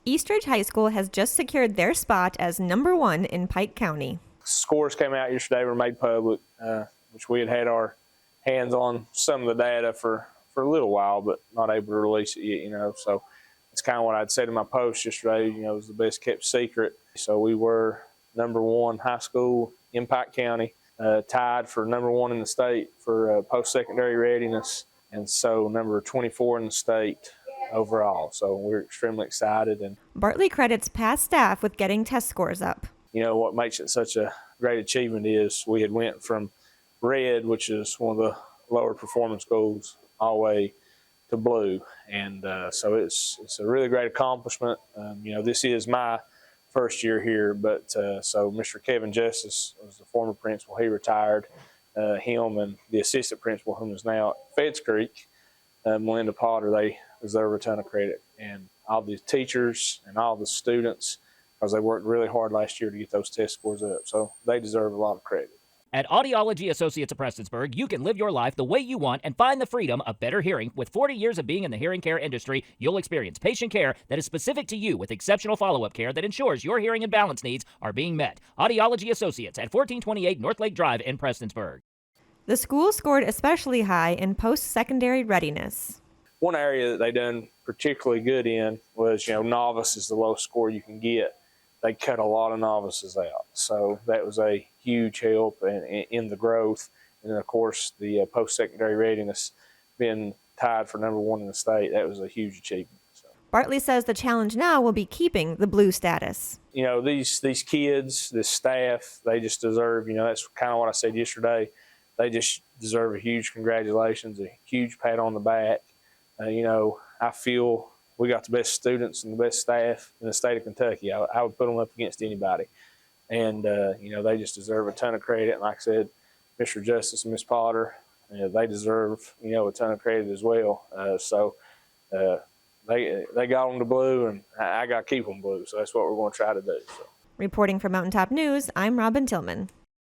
Eastridge High School has just secured their spot as #1 in Pike County. Scores came out yesterday, were made public, which we had our hands on some of the data for a little while, but not able to release it yet, So it's kind of what I'd said in my post yesterday, it was the best kept secret. So we were #1 high school in Pike County, tied for #1 in the state for post-secondary readiness, and so number 24 in the state overall. So we're extremely excited. And Bartley credits past staff with getting test scores up. What makes it such a great achievement is we had went from red, which is one of the lower performing schools, all the way to blue. And so it's a really great accomplishment. This is my first year here, but so Mr. Kevin Justice was the former principal. He retired. Him and the assistant principal, whom is now at Feds Creek, Melinda Potter, they deserve a ton of credit. And all the teachers and all the students, because they worked really hard last year to get those test scores up. So they deserve a lot of credit. At Audiology Associates of Prestonsburg, you can live your life the way you want and find the freedom of better hearing. With 40 years of being in the hearing care industry, you'll experience patient care that is specific to you with exceptional follow-up care that ensures your hearing and balance needs are being met. Audiology Associates at 1428 North Lake Drive in Prestonsburg. The school scored especially high in post-secondary readiness. One area that they done particularly good in was, novice is the lowest score you can get. They cut a lot of novices out. So that was a huge help in the growth. And then, of course, the post-secondary readiness being tied for #1 in the state, that was a huge achievement. So. Bartley says the challenge now will be keeping the blue status. These kids, this staff, they just deserve, that's kind of what I said yesterday. They just deserve a huge congratulations, a huge pat on the back. I feel we got the best students and the best staff in the state of Kentucky. I would put them up against anybody. And, they just deserve a ton of credit. And like I said, Mr. Justice and Ms. Potter, they deserve, a ton of credit as well. They got them to blue, and I got to keep them blue. So that's what we're going to try to do. So. Reporting for Mountaintop News, I'm Robin Tillman.